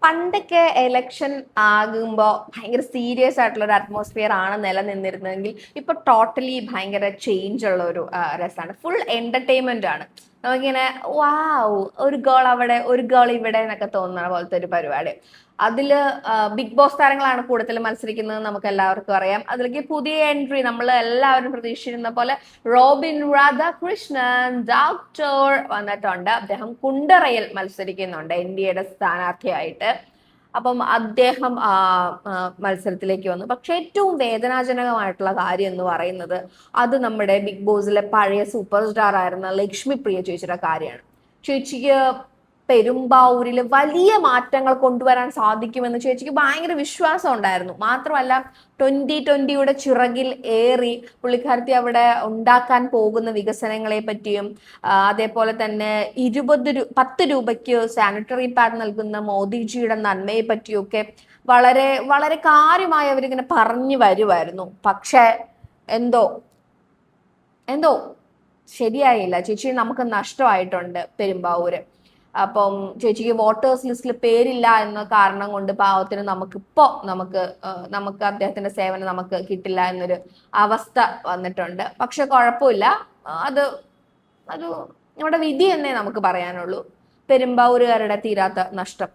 പണ്ടൊക്കെ എലക്ഷൻ ആകുമ്പോൾ ഭയങ്കര സീരിയസ് ആയിട്ടുള്ള ഒരു അറ്റ്മോസ്ഫിയർ ആണ് നിലനിന്നിരുന്നതെങ്കിൽ ഇപ്പൊ ടോട്ടലി ഭയങ്കര ചേഞ്ച് ഉള്ള ഒരു രസമാണ്. ഫുൾ എന്റർടൈൻമെന്റ് ആണ്. നമുക്കിങ്ങനെ വാവ്, ഒരു ഗേൾ അവിടെ ഒരു ഗേൾ ഇവിടെ എന്നൊക്കെ തോന്നുന്ന പോലത്തെ ഒരു പരിപാടി. അതില് ബിഗ് ബോസ് താരങ്ങളാണ് കൂടുതൽ മത്സരിക്കുന്നത്, നമുക്ക് എല്ലാവർക്കും അറിയാം. അതിലേക്ക് പുതിയ എൻട്രി നമ്മൾ എല്ലാവരും പ്രതീക്ഷിച്ചിരുന്ന പോലെ റോബിൻ രാധാകൃഷ്ണൻ ഡോക്ടർ വന്നിട്ടുണ്ട്. അദ്ദേഹം കുണ്ടറയിൽ മത്സരിക്കുന്നുണ്ട് NDAയുടെ സ്ഥാനാർത്ഥിയായിട്ട്. അപ്പം അദ്ദേഹം മത്സരത്തിലേക്ക് വന്നു. പക്ഷെ ഏറ്റവും വേദനാജനകമായിട്ടുള്ള കാര്യം എന്ന് പറയുന്നത് അത് നമ്മുടെ ബിഗ് ബോസിലെ പഴയ സൂപ്പർ സ്റ്റാർ ആയിരുന്ന ലക്ഷ്മി പ്രിയ ചേച്ചിയുടെ കാര്യമാണ്. ചേച്ചിക്ക് പെരുമ്പാവൂരിൽ വലിയ മാറ്റങ്ങൾ കൊണ്ടുവരാൻ സാധിക്കുമെന്ന് ചേച്ചിക്ക് ഭയങ്കര വിശ്വാസം ഉണ്ടായിരുന്നു. മാത്രമല്ല 2020യുടെ ചിറകിൽ ഏറി പുള്ളിക്കാരത്തി അവിടെ ഉണ്ടാക്കാൻ പോകുന്ന വികസനങ്ങളെ പറ്റിയും അതേപോലെ തന്നെ 10 രൂപയ്ക്ക് സാനിറ്ററി പാഡ് നൽകുന്ന മോദിജിയുടെ നന്മയെ പറ്റിയൊക്കെ വളരെ വളരെ കാര്യമായി അവരിങ്ങനെ പറഞ്ഞു വരുമായിരുന്നു. പക്ഷെ എന്തോ എന്തോ ശരിയായില്ല. ചേച്ചി നമുക്ക് നഷ്ടമായിട്ടുണ്ട് പെരുമ്പാവൂര്. അപ്പം ചേച്ചിക്ക് വോട്ടേഴ്സ് ലിസ്റ്റിൽ പേരില്ല എന്ന കാരണം കൊണ്ട് പാവത്തിന് നമുക്ക് അദ്ദേഹത്തിന്റെ സേവനം നമുക്ക് കിട്ടില്ല എന്നൊരു അവസ്ഥ വന്നിട്ടുണ്ട്. പക്ഷെ കുഴപ്പമില്ല, അത് അത് നമ്മുടെ വിധി എന്നേ നമുക്ക് പറയാനുള്ളൂ. പെരുമ്പാവൂരുകാരുടെ തീരാത്ത നഷ്ടം.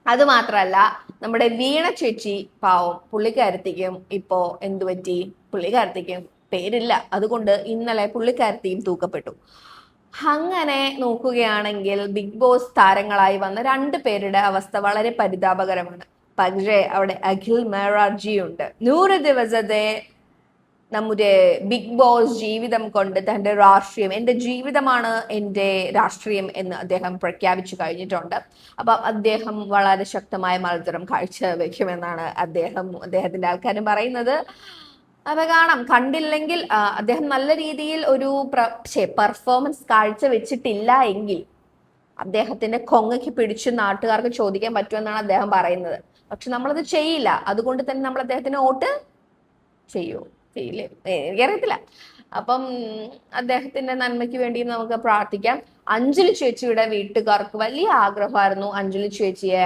അത് മാത്രല്ല, നമ്മുടെ വീണ ചേച്ചി പാവം, പുള്ളിക്കാരത്തിക്കും ഇപ്പോ എന്തു പറ്റി? പുള്ളിക്കാരത്തിക്കും പേരില്ല. അതുകൊണ്ട് ഇന്നലെ പുള്ളിക്കാരത്തിയും തൂക്കപ്പെട്ടു. അങ്ങനെ നോക്കുകയാണെങ്കിൽ ബിഗ് ബോസ് താരങ്ങളായി വന്ന 2 പേരുടെ അവസ്ഥ വളരെ പരിതാപകരമാണ്. പക്ഷേ അവിടെ അഖിൽ മേറാർജി ഉണ്ട്. 100 ദിവസത്തെ നമ്മുടെ ബിഗ് ബോസ് ജീവിതം കൊണ്ട് തന്റെ രാഷ്ട്രീയം, എന്റെ ജീവിതമാണ് എന്റെ രാഷ്ട്രീയം എന്ന് അദ്ദേഹം പ്രഖ്യാപിച്ചു കഴിഞ്ഞിട്ടുണ്ട്. അപ്പൊ അദ്ദേഹം വളരെ ശക്തമായ മത്സരം കാഴ്ചവെക്കുമെന്നാണ് അദ്ദേഹത്തിന്റെ ആൾക്കാരും പറയുന്നത്. അപ്പൊ കാണാം. കണ്ടില്ലെങ്കിൽ അദ്ദേഹം നല്ല രീതിയിൽ ഒരു പെർഫോമൻസ് കാഴ്ചവെച്ചിട്ടില്ല എങ്കിൽ അദ്ദേഹത്തിന്റെ കൊങ്ങയ്ക്ക് പിടിച്ച് നാട്ടുകാർക്ക് ചോദിക്കാൻ പറ്റുമെന്നാണ് അദ്ദേഹം പറയുന്നത്. പക്ഷെ നമ്മളത് ചെയ്യില്ല. അതുകൊണ്ട് തന്നെ നമ്മൾ അദ്ദേഹത്തിന് വോട്ട് ചെയ്യില്ലേ? എനിക്കറിയത്തില്ല. അപ്പം അദ്ദേഹത്തിന്റെ നന്മയ്ക്ക് വേണ്ടി നമുക്ക് പ്രാർത്ഥിക്കാം. അഞ്ജലി ചേച്ചിയുടെ വീട്ടുകാർക്ക് വലിയ ആഗ്രഹമായിരുന്നു അഞ്ജലി ചേച്ചിയെ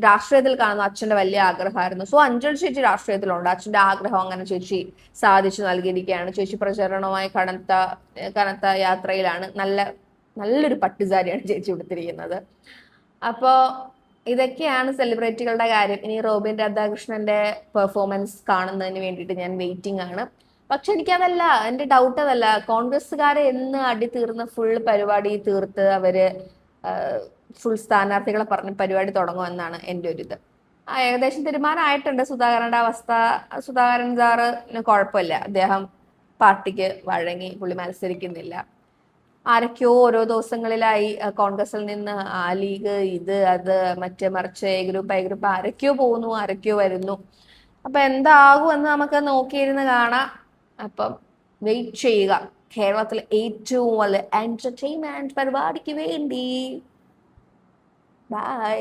രാഷ്ട്രീയത്തിൽ കാണുന്ന അച്ഛന്റെ വലിയ ആഗ്രഹമായിരുന്നു. സോ അഞ്ജലി ചേച്ചി രാഷ്ട്രീയത്തിലുണ്ട്. അച്ഛന്റെ ആഗ്രഹം അങ്ങനെ ചേച്ചി സാധിച്ചു നൽകിയിരിക്കുകയാണ്. ചേച്ചി പ്രചരണവുമായി കനത്ത യാത്രയിലാണ്. നല്ലൊരു പട്ടുസാരിയാണ് ചേച്ചി ഉടുത്തിരിക്കുന്നത്. അപ്പോ ഇതൊക്കെയാണ് സെലിബ്രിറ്റികളുടെ കാര്യം. ഇനി റോബിൻ രാധാകൃഷ്ണന്റെ പെർഫോമൻസ് കാണുന്നതിന് വേണ്ടിയിട്ട് ഞാൻ വെയിറ്റിംഗ് ആണ്. പക്ഷെ എനിക്കതല്ല, എന്റെ ഡൗട്ട് അതല്ല. കോൺഗ്രസ്സുകാരെ എന്ന് അടി തീർന്ന് ഫുൾ പരിപാടി തീർത്ത് അവര് ഫുൾ സ്ഥാനാർത്ഥികളെ പറഞ്ഞ് പരിപാടി തുടങ്ങുമെന്നാണ് എൻ്റെ ഒരു ഇത്. ഏകദേശം തീരുമാനമായിട്ടുണ്ട് സുധാകരന്റെ അവസ്ഥ. സുധാകരൻ സാറിന് കുഴപ്പമില്ല, അദ്ദേഹം പാർട്ടിക്ക് വഴങ്ങി, പുള്ളി മത്സരിക്കുന്നില്ല. ആരൊക്കെയോ ഓരോ ദിവസങ്ങളിലായി കോൺഗ്രസിൽ നിന്ന് ആ ലീഗ്, ഇത് അത് മറിച്ച് എ ഗ്രൂപ്പ് ആരൊക്കെയോ പോകുന്നു, ആരൊക്കെയോ വരുന്നു. അപ്പൊ എന്താകുമെന്ന് നമുക്ക് നോക്കിയിരുന്ന് കാണാം. അപ്പം വെയിറ്റ് ചെയ്യുക. കേരളത്തിലെ ഏറ്റവും വലിയ എന്റർടൈൻമെന്റ് പരിപാടിക്ക് വേണ്ടി. ബൈ.